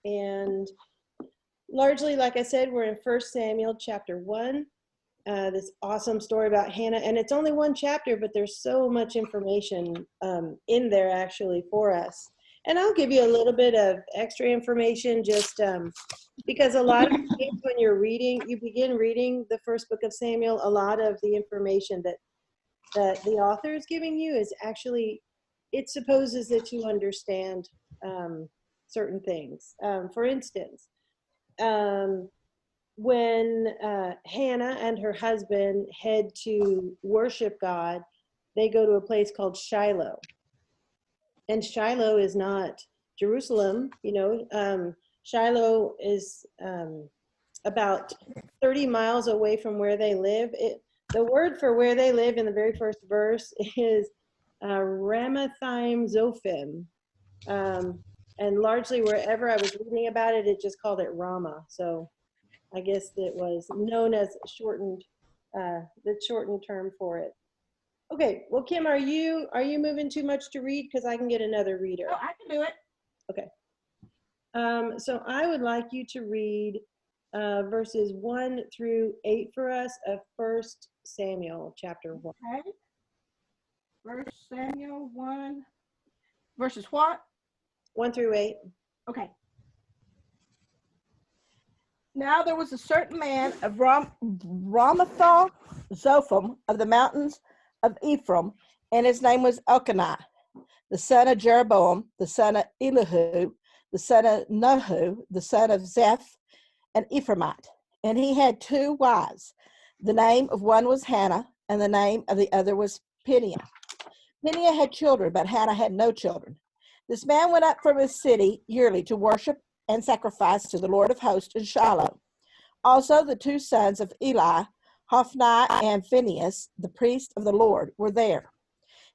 And largely, like I said, we're in 1 Samuel chapter 1. This awesome story about Hannah. And it's only one chapter, but there's so much information in there actually for us. And I'll give you a little bit of extra information just because a lot of times when you're reading, you begin reading the first book of Samuel, a lot of the information that the author is giving you is actually, it supposes that you understand certain things. For instance, when Hannah and her husband head to worship God, they go to a place called Shiloh. And Shiloh is not Jerusalem, Shiloh is about 30 miles away from where they live. The word for where they live in the very first verse is Ramathaim Zophim. And largely wherever I was reading about it, it just called it Ramah. So I guess it was known as the shortened term for it. Okay, well, Kim, are you moving too much to read? Because I can get another reader. Oh, I can do it. Okay. So I would like you to read verses 1 through 8 for us of 1 Samuel chapter 1. Okay. 1 Samuel 1. Verses what? 1 through 8. Okay. Now there was a certain man of Ramathah Zophim of the mountains of Ephraim, and his name was Elkanah, the son of Jeroboam, the son of Elihu, the son of Nahu, the son of Zeph, an Ephraimite. And he had 2 wives. The name of one was Hannah, and the name of the other was Peninnah. Peninnah had children, but Hannah had no children. This man went up from his city yearly to worship and sacrifice to the Lord of hosts in Shiloh. Also the 2 sons of Eli, Hophni and Phinehas, the priest of the Lord, were there.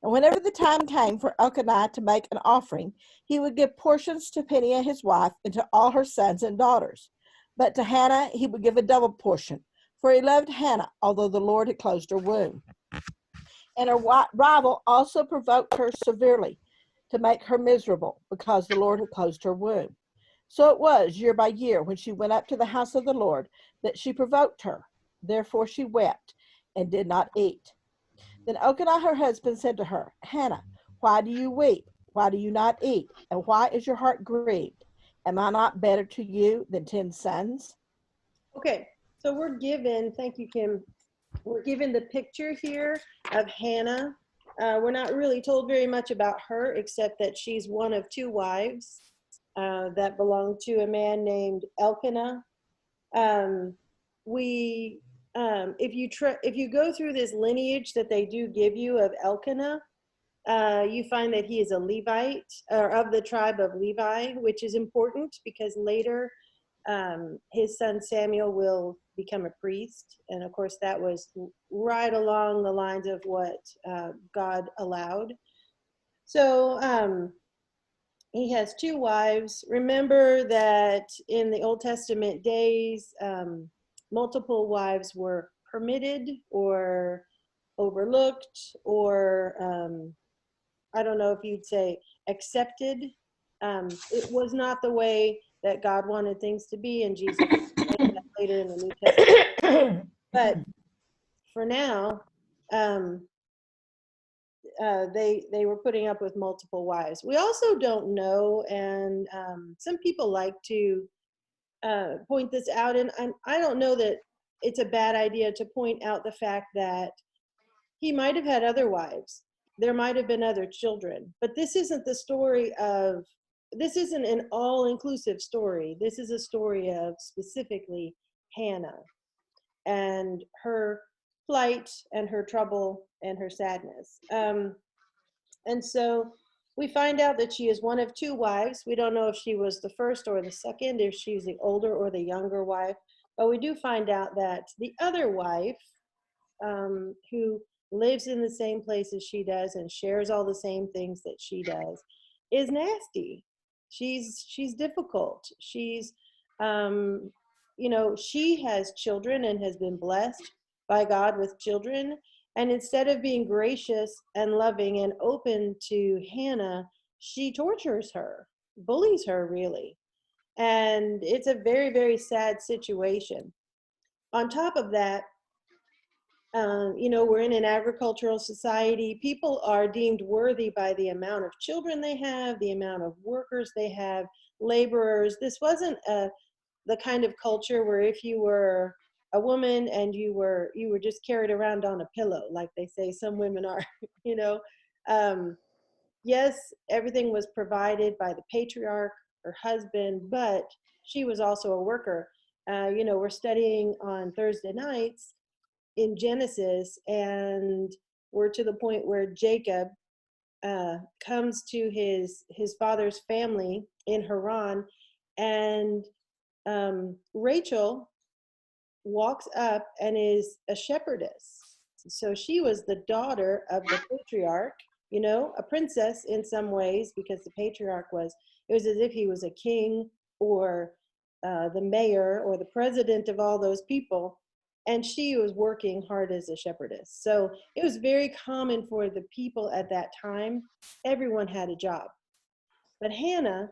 And whenever the time came for Elkanah to make an offering, he would give portions to Peninnah his wife and to all her sons and daughters. But to Hannah he would give a double portion, for he loved Hannah, although the Lord had closed her womb. And her rival also provoked her severely to make her miserable, because the Lord had closed her womb. So it was year by year, when she went up to the house of the Lord, that she provoked her. Therefore she wept and did not eat. Then Elkanah her husband said to her, Hannah, why do you weep? Why do you not eat? And why is your heart grieved? Am I not better to you than 10 sons? Okay, so we're given, thank you, Kim, we're given the picture here of Hannah. We're not really told very much about her, except that she's one of 2 wives that belong to a man named Elkanah. If you go through this lineage that they do give you of Elkanah, you find that he is a Levite, or of the tribe of Levi, which is important because later his son Samuel will become a priest. And of course, that was right along the lines of what God allowed. So he has 2 wives. Remember that in the Old Testament days, multiple wives were permitted or overlooked, or I don't know if you'd say accepted. It was not the way that God wanted things to be, and Jesus explained that later in the New Testament. But for now, they were putting up with multiple wives. We also don't know, and some people like to point this out, and I don't know that it's a bad idea to point out the fact that he might have had other wives. There might have been other children, but this isn't an all-inclusive story. This is a story of specifically Hannah and her plight and her trouble and her sadness. And so we find out that she is one of 2 wives. We don't know if she was the first or the second, if she's the older or the younger wife, but we do find out that the other wife, who lives in the same place as she does and shares all the same things that she does, is nasty. She's difficult. She's she has children and has been blessed by God with children, and instead of being gracious and loving and open to Hannah, she tortures her. bullies her, really. And it's a very, very sad situation. On top of that, we're in an agricultural society. People are deemed worthy by the amount of children they have, the amount of workers they have, laborers. This wasn't the kind of culture where if you were a woman and you were just carried around on a pillow, like they say some women are. you know. Um, yes, everything was provided by the patriarch, her husband, but she was also a worker. We're studying on Thursday nights in Genesis, and we're to the point where Jacob comes to his father's family in Haran, and Rachel walks up and is a shepherdess. So she was the daughter of the patriarch, a princess in some ways, because the patriarch it was as if he was a king or the mayor or the president of all those people. And she was working hard as a shepherdess. So it was very common for the people at that time. Everyone had a job. But Hannah,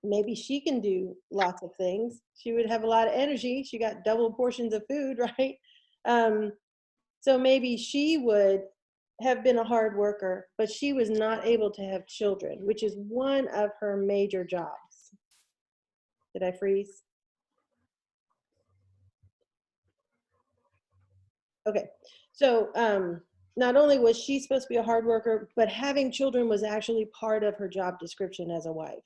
maybe she can do lots of things. She would have a lot of energy. She got double portions of food, right? So maybe she would have been a hard worker, but she was not able to have children, which is one of her major jobs. Did I freeze? Okay. So not only was she supposed to be a hard worker, but having children was actually part of her job description as a wife.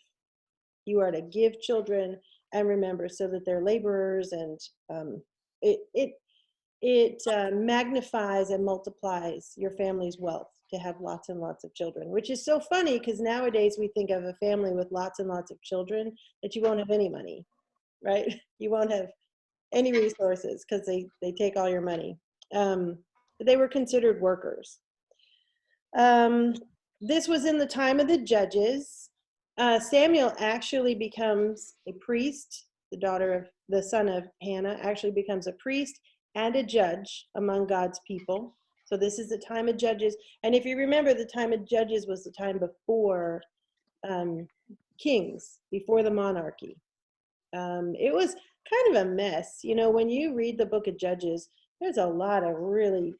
You are to give children and remember, so that they're laborers, and it magnifies and multiplies your family's wealth to have lots and lots of children, which is so funny because nowadays we think of a family with lots and lots of children that you won't have any money, right? You won't have any resources because they take all your money. They were considered workers. This was in the time of the judges. Samuel actually becomes a priest. The son of Hannah actually becomes a priest and a judge among God's people. So this is the time of judges. And if you remember, the time of judges was the time before kings, before the monarchy. It was kind of a mess. When you read the book of Judges, there's a lot of really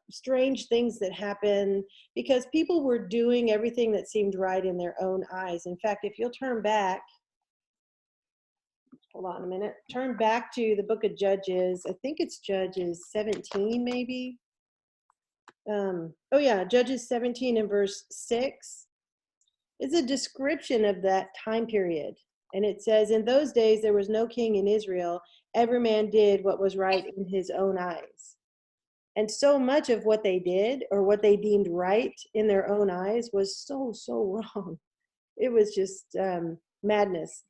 strange things that happen because people were doing everything that seemed right in their own eyes. In fact, if you'll turn back, hold on a minute, turn back to the book of Judges. I think it's Judges 17, maybe. Judges 17 and verse 6 is a description of that time period. And it says, in those days, there was no king in Israel. Every man did what was right in his own eyes. And so much of what they did, or what they deemed right in their own eyes, was so wrong. It was just madness,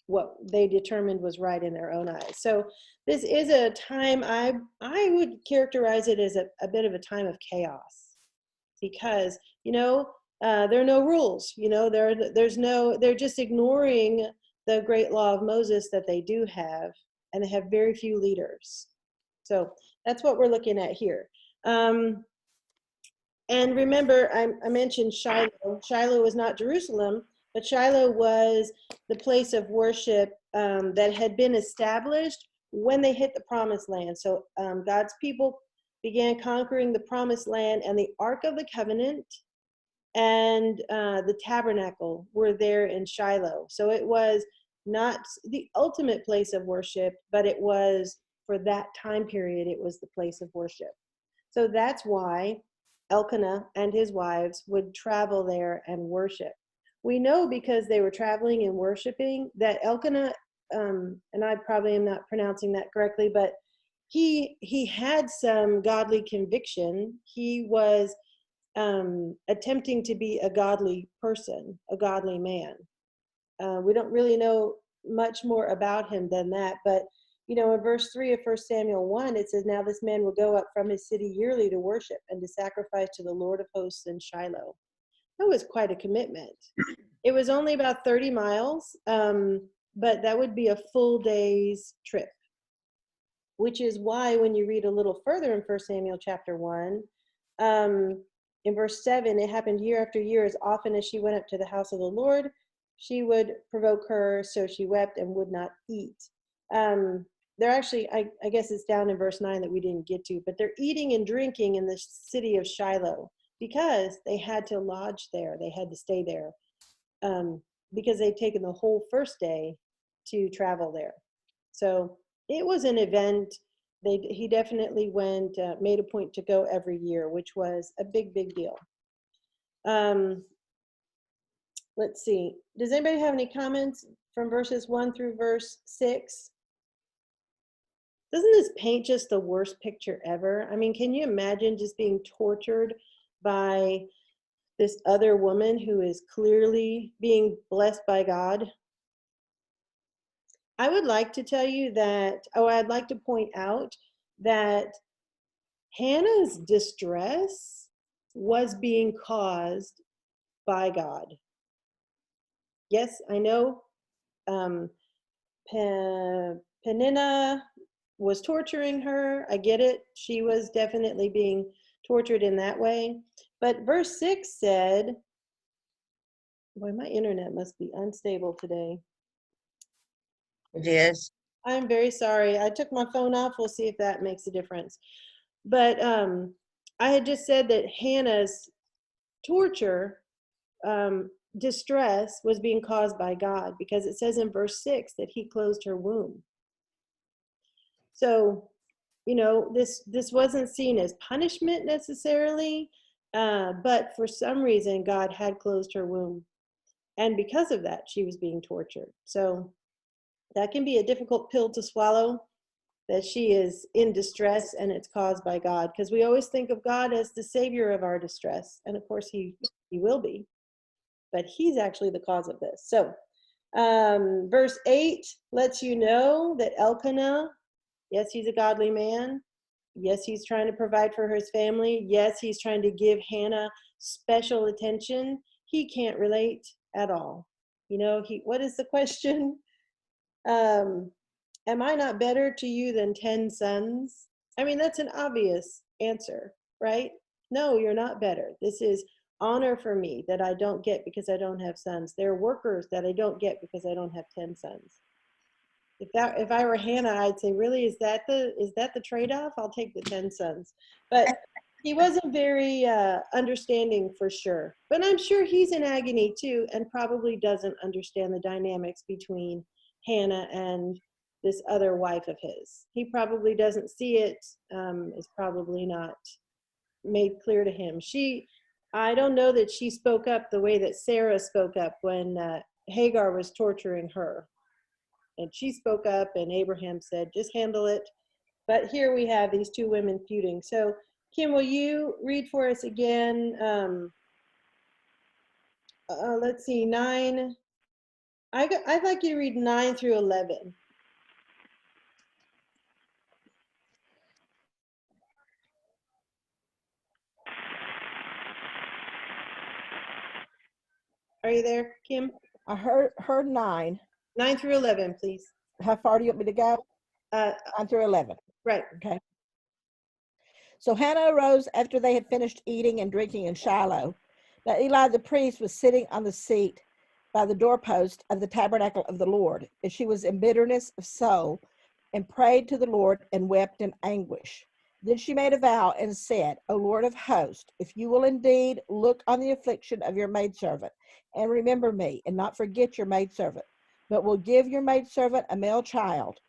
what they determined was right in their own eyes. So this is a time, I would characterize it as a bit of a time of chaos, because, there are no rules. They're just ignoring the great law of Moses that they do have, and they have very few leaders. So that's what we're looking at here. And remember, I mentioned Shiloh. Shiloh was not Jerusalem, but Shiloh was the place of worship that had been established when they hit the promised land. So God's people began conquering the promised land, and the Ark of the Covenant and the tabernacle were there in Shiloh. So it was not the ultimate place of worship, but it was, for that time period, it was the place of worship. So that's why Elkanah and his wives would travel there and worship. We know, because they were traveling and worshiping, that Elkanah, and I probably am not pronouncing that correctly, but he had some godly conviction. He was attempting to be a godly person, a godly man. We don't really know much more about him than that, but in verse 3 of 1 Samuel 1, it says, now this man will go up from his city yearly to worship and to sacrifice to the Lord of hosts in Shiloh. That was quite a commitment. It was only about 30 miles, but that would be a full day's trip, which is why when you read a little further in 1 Samuel chapter 1, In verse 7, it happened year after year, as often as she went up to the house of the Lord, she would provoke her, so she wept and would not eat. They're actually, I guess it's down in verse 9 that we didn't get to, but they're eating and drinking in the city of Shiloh because they had to lodge there. They had to stay there because they'd taken the whole first day to travel there. So it was an event. He definitely went, made a point to go every year, which was a big, big deal. Let's see. Does anybody have any comments from verses 1 through verse 6? Doesn't this paint just the worst picture ever? I mean, can you imagine just being tortured by this other woman who is clearly being blessed by God? I would like to tell you that, I'd like to point out that Hannah's distress was being caused by God. Yes, I know Peninnah was torturing her. I get it. She was definitely being tortured in that way. But verse 6 said, boy, my internet must be unstable today. It is. I'm very sorry. I took my phone off. We'll see if that makes a difference. But I had just said that Hannah's torture, distress was being caused by God, because it says in verse 6 that he closed her womb. So, you know, this wasn't seen as punishment necessarily, but for some reason God had closed her womb, and because of that she was being tortured. So that can be a difficult pill to swallow, that she is in distress and it's caused by God, because we always think of God as the savior of our distress, and of course he will be, but he's actually the cause of this. So verse 8 lets you know that Elkanah, yes, he's a godly man. Yes, he's trying to provide for his family. Yes, he's trying to give Hannah special attention. He can't relate at all. You know, what is the question? Am I not better to you than 10 sons? I mean, that's an obvious answer, right? No, you're not better. This is honor for me that I don't get because I don't have sons. They're workers that I don't get because I don't have 10 sons. If I were Hannah, I'd say, really, is that the trade-off? I'll take the 10 sons. But he wasn't very understanding for sure. But I'm sure he's in agony too, and probably doesn't understand the dynamics between Hannah and this other wife of his. He probably doesn't see it. It's probably not made clear to him. I don't know that she spoke up the way that Sarah spoke up when Hagar was torturing her. And she spoke up, and Abraham said, just handle it. But here we have these two women feuding. So Kim, will you read for us again? Let's see, 9. I'd like you to read 9 through 11. Are you there, Kim? I heard 9. 9 through 11, please. How far do you want me to go? 9 through 11. Right. Okay. So Hannah arose after they had finished eating and drinking in Shiloh. Now Eli the priest was sitting on the seat by the doorpost of the tabernacle of the Lord, and she was in bitterness of soul, and prayed to the Lord and wept in anguish. Then she made a vow and said, O Lord of hosts, if you will indeed look on the affliction of your maidservant, and remember me, and not forget your maidservant, but will give your maidservant a male child,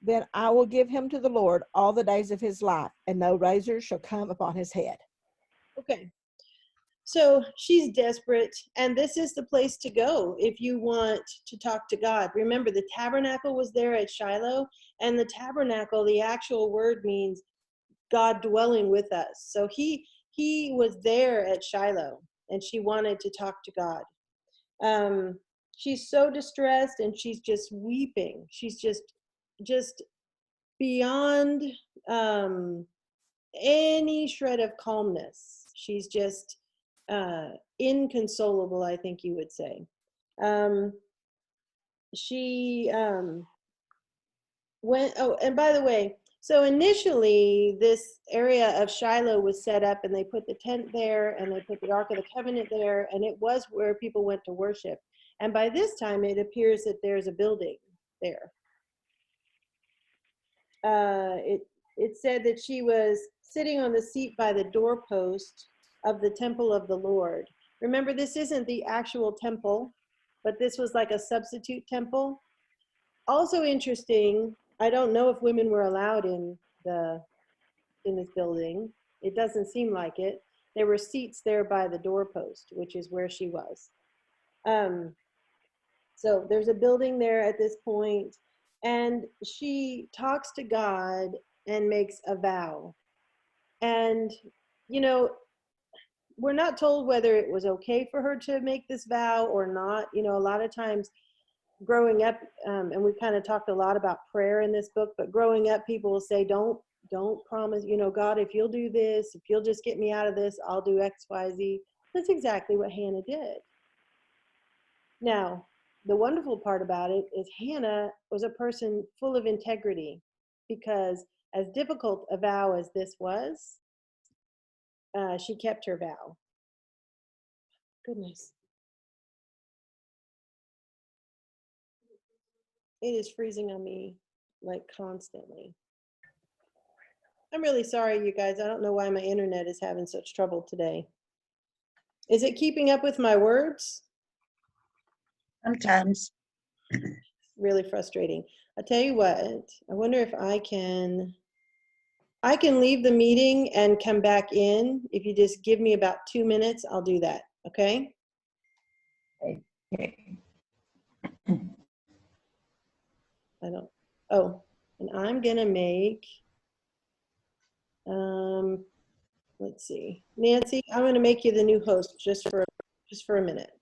then I will give him to the Lord all the days of his life, and no razor shall come upon his head. Okay. So she's desperate, and this is the place to go if you want to talk to God. Remember, the tabernacle was there at Shiloh, and the tabernacle, the actual word means God dwelling with us. So he was there at Shiloh, and she wanted to talk to God. She's so distressed, and she's just weeping. She's just beyond any shred of calmness. She's just inconsolable, I think you would say. She went, oh, and by the way, So initially, this area of Shiloh was set up, and they put the tent there, and they put the Ark of the Covenant there, and it was where people went to worship. And by this time, it appears that there's a building there. It said that she was sitting on the seat by the doorpost of the temple of the Lord. Remember, this isn't the actual temple, but this was like a substitute temple. Also interesting, I don't know if women were allowed in this building. It doesn't seem like it. There were seats there by the doorpost, which is where she was. So there's a building there at this point, and she talks to God and makes a vow. And, you know, we're not told whether it was okay for her to make this vow or not. You know, a lot of times growing up, and we kind of talked a lot about prayer in this book, but growing up, people will say, don't promise, you know, God, if you'll do this, if you'll just get me out of this, I'll do X, Y, Z. That's exactly what Hannah did. Now, the wonderful part about it is Hannah was a person full of integrity, because as difficult a vow as this was, she kept her vow. Goodness. It is freezing on me like constantly. I'm really sorry, you guys. I don't know why my internet is having such trouble today. Is it keeping up with my words? Sometimes. Really frustrating. I'll tell you what, I wonder if I can leave the meeting and come back in. If you just give me about 2 minutes, I'll do that, okay? Okay. And I'm gonna make, let's see, Nancy, I'm gonna make you the new host just for a minute.